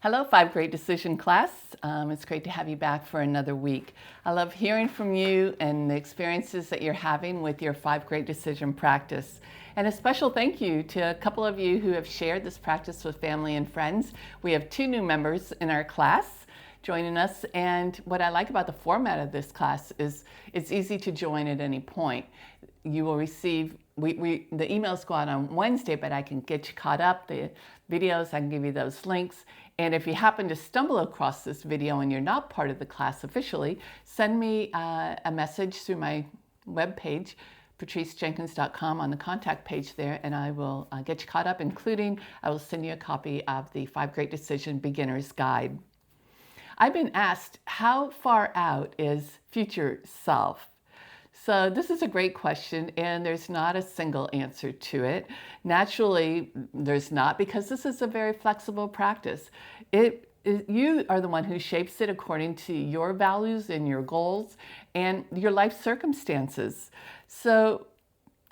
Hello, 5 Great Decision class. It's great to have you back for another week. I love hearing from you and the experiences that you're having with your 5 Great Decision practice. And a special thank you to a couple of you who have shared this practice with family and friends. We have 2 new members in our class joining us, and what I like about the format of this class is it's easy to join at any point. You will receive, the emails go out on Wednesday, but I can get you caught up, the videos, I can give you those links. And if you happen to stumble across this video and you're not part of the class officially, send me a message through my webpage, patricejenkins.com, on the contact page there, and I will get you caught up, including I will send you a copy of the 5 Great Decision Beginner's Guide. I've been asked, how far out is future self? So this is a great question, and there's not a single answer to it. Naturally, there's not, because this is a very flexible practice. You are the one who shapes it according to your values and your goals and your life circumstances. So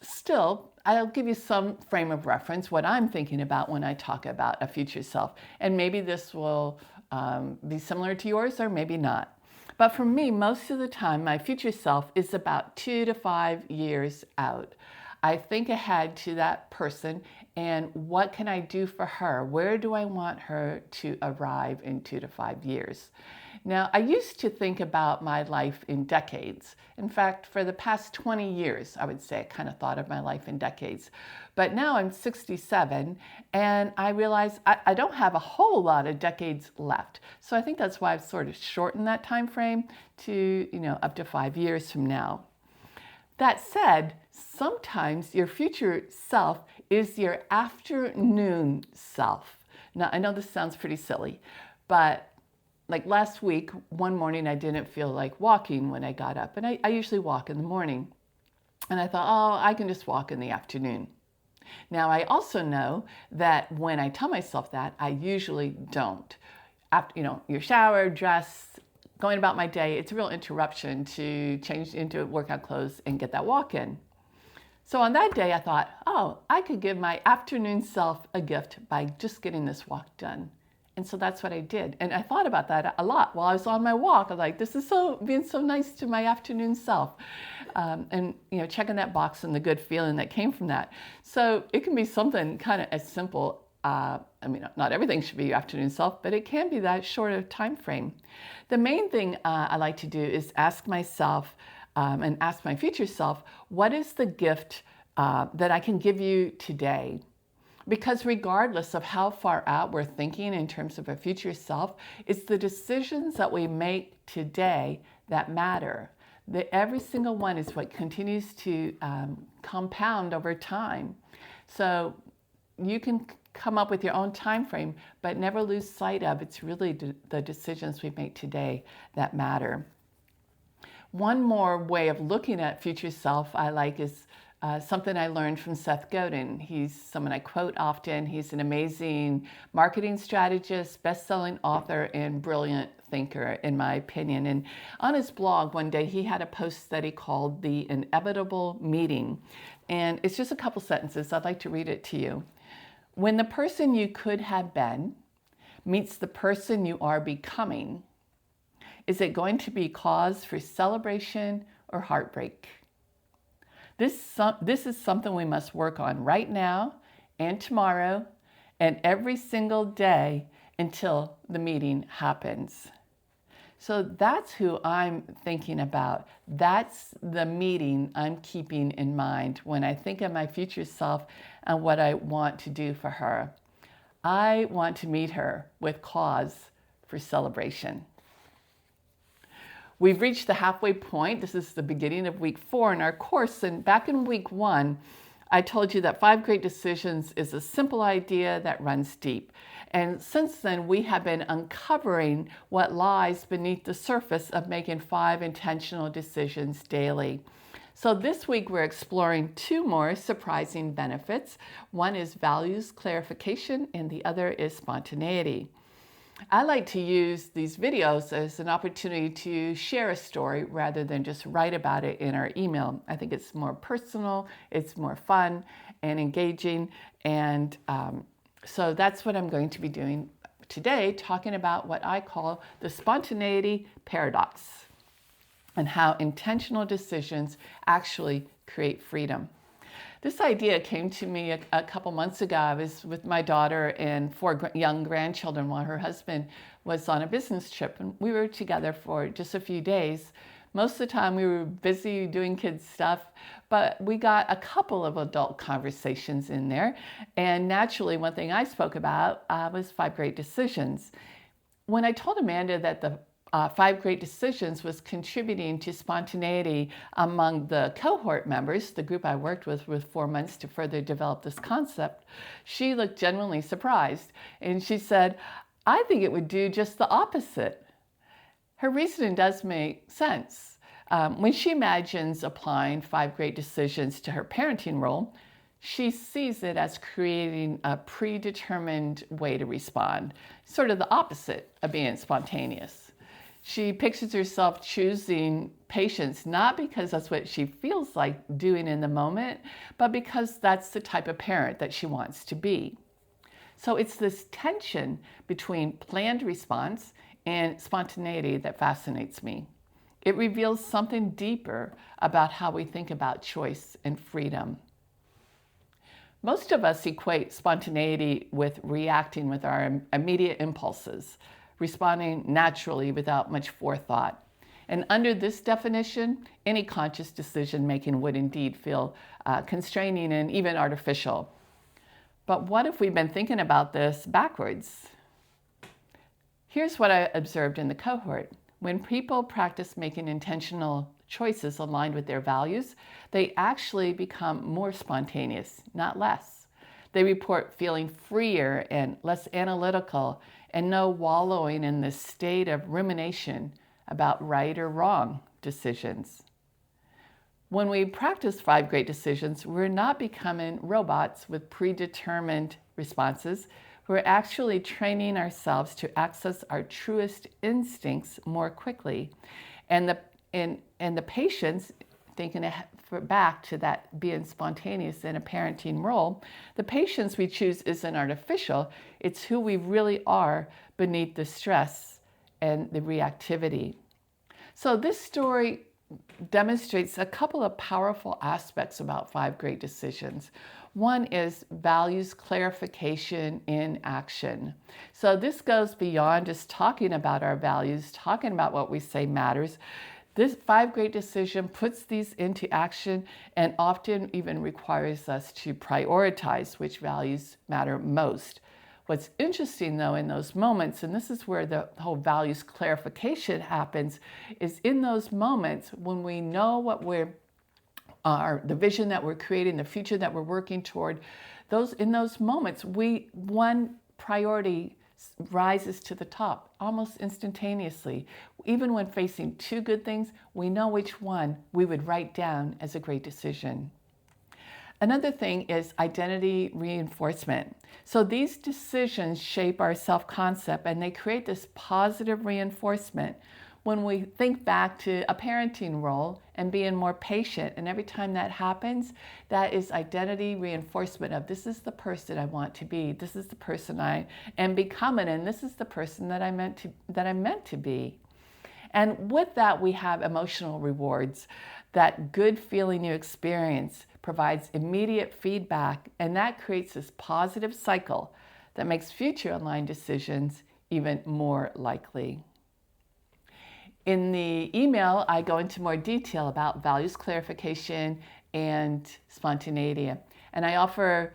still, I'll give you some frame of reference, what I'm thinking about when I talk about a future self. And maybe this will be similar to yours, or maybe not. But for me, most of the time, my future self is about 2 to 5 years out. I think ahead to that person and what can I do for her? Where do I want her to arrive in 2 to 5 years? Now, I used to think about my life in decades. In fact, for the past 20 years, I would say I kind of thought of my life in decades. But now I'm 67 and I realize I don't have a whole lot of decades left. So I think that's why I've sort of shortened that time frame to, up to 5 years from now. That said, sometimes your future self is your afternoon self. Now, I know this sounds pretty silly, but like last week, one morning I didn't feel like walking when I got up, and I usually walk in the morning. And I thought, oh, I can just walk in the afternoon. Now, I also know that when I tell myself that, I usually don't. After, your shower, dress, going about my day, it's a real interruption to change into workout clothes and get that walk in. So on that day, I thought, oh, I could give my afternoon self a gift by just getting this walk done. And so that's what I did. And I thought about that a lot while I was on my walk. I was like, this is being so nice to my afternoon self. And checking that box and the good feeling that came from that. So it can be something kind of as simple. Not everything should be your afternoon self, but it can be that short of time frame. The main thing I like to do is ask myself and ask my future self, what is the gift that I can give you today? Because regardless of how far out we're thinking in terms of a future self, it's the decisions that we make today that matter. Every single one is what continues to compound over time. So you can come up with your own time frame, but never lose sight of it's really the decisions we make today that matter. One more way of looking at future self I like is something I learned from Seth Godin. He's someone I quote often. He's an amazing marketing strategist, best-selling author, and brilliant thinker, in my opinion. And on his blog one day, he had a post that he called The Inevitable Meeting. And it's just a couple sentences. I'd like to read it to you. When the person you could have been meets the person you are becoming, is it going to be cause for celebration or heartbreak? This is something we must work on right now and tomorrow and every single day until the meeting happens. So that's who I'm thinking about. That's the meeting I'm keeping in mind when I think of my future self and what I want to do for her. I want to meet her with cause for celebration. We've reached the halfway point. This is the beginning of week 4 in our course. And back in week 1, I told you that 5 Great Decisions is a simple idea that runs deep. And since then, we have been uncovering what lies beneath the surface of making 5 intentional decisions daily. So this week, we're exploring 2 more surprising benefits. One is values clarification, and the other is spontaneity. I like to use these videos as an opportunity to share a story rather than just write about it in our email. I think it's more personal, it's more fun and engaging, and so that's what I'm going to be doing today talking about what I call the spontaneity paradox and how intentional decisions actually create freedom. This idea came to me a couple months ago. I was with my daughter and 4 young grandchildren while her husband was on a business trip, and we were together for just a few days. Most of the time we were busy doing kids stuff, but we got a couple of adult conversations in there. And naturally, one thing I spoke about was 5 great decisions. When I told Amanda that the 5 great decisions was contributing to spontaneity among the cohort members, the group I worked with 4 months to further develop this concept, she looked genuinely surprised. And she said, I think it would do just the opposite. Her reasoning does make sense. When she imagines applying 5 great decisions to her parenting role, she sees it as creating a predetermined way to respond, sort of the opposite of being spontaneous. She pictures herself choosing patience, not because that's what she feels like doing in the moment, but because that's the type of parent that she wants to be. So it's this tension between planned response and spontaneity that fascinates me. It reveals something deeper about how we think about choice and freedom. Most of us equate spontaneity with reacting with our immediate impulses, responding naturally without much forethought. And under this definition, any conscious decision making would indeed feel constraining and even artificial. But what if we've been thinking about this backwards? Here's what I observed in the cohort. When people practice making intentional choices aligned with their values, they actually become more spontaneous, not less. They report feeling freer and less analytical and no wallowing in this state of rumination about right or wrong decisions. When we practice 5 great decisions, we're not becoming robots with predetermined responses. We're actually training ourselves to access our truest instincts more quickly. And the patience, thinking back to that being spontaneous in a parenting role, the patience we choose isn't artificial. It's who we really are beneath the stress and the reactivity. So this story demonstrates a couple of powerful aspects about 5 great decisions. One is values clarification in action. So this goes beyond just talking about our values, talking about what we say matters. This 5 great decision puts these into action and often even requires us to prioritize which values matter most. What's interesting though in those moments, and this is where the whole values clarification happens, is in those moments when we know what the vision that we're creating, the future that we're working toward, in those moments, one priority rises to the top almost instantaneously. Even when facing 2 good things, we know which one we would write down as a great decision. Another thing is identity reinforcement. So these decisions shape our self-concept and they create this positive reinforcement when we think back to a parenting role and being more patient. And every time that happens, that is identity reinforcement of this is the person I want to be. This is the person I am becoming, and this is the person that I'm meant to be. And with that, we have emotional rewards. That good feeling you experience provides immediate feedback, and that creates this positive cycle that makes future aligned decisions even more likely. In the email, I go into more detail about values clarification and spontaneity. And I offer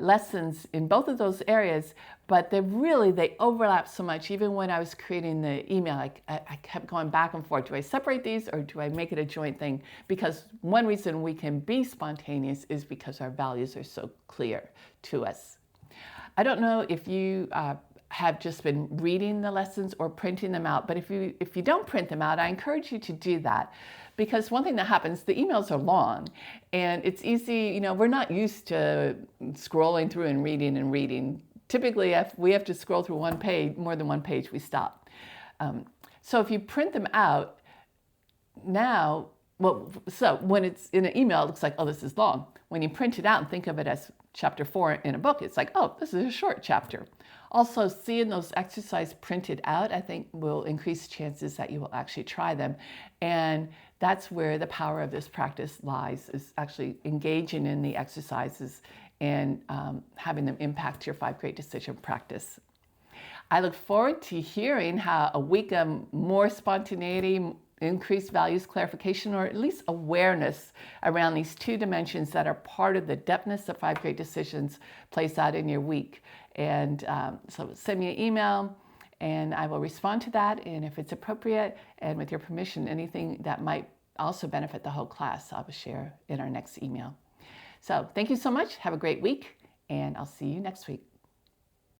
lessons in both of those areas, but they overlap so much. Even when I was creating the email, I kept going back and forth. Do I separate these or do I make it a joint thing? Because one reason we can be spontaneous is because our values are so clear to us. I don't know if you have just been reading the lessons or printing them out, but if you don't print them out, I encourage you to do that. Because one thing that happens, the emails are long and it's easy, we're not used to scrolling through and reading. Typically, if we have to scroll through more than one page, we stop. So if you print them out so when it's in an email, it looks like, oh, this is long. When you print it out and think of it as chapter 4 in a book, it's like, oh, this is a short chapter. Also, seeing those exercises printed out, I think, will increase chances that you will actually try them. And that's where the power of this practice lies, is actually engaging in the exercises and having them impact your 5 Great Decision practice. I look forward to hearing how a week of more spontaneity, increased values clarification, or at least awareness around these 2 dimensions that are part of the depthness of 5 Great Decisions plays out in your week. And so send me an email and I will respond to that. And if it's appropriate and with your permission, anything that might also benefit the whole class, I will share in our next email. So thank you so much. Have a great week and I'll see you next week.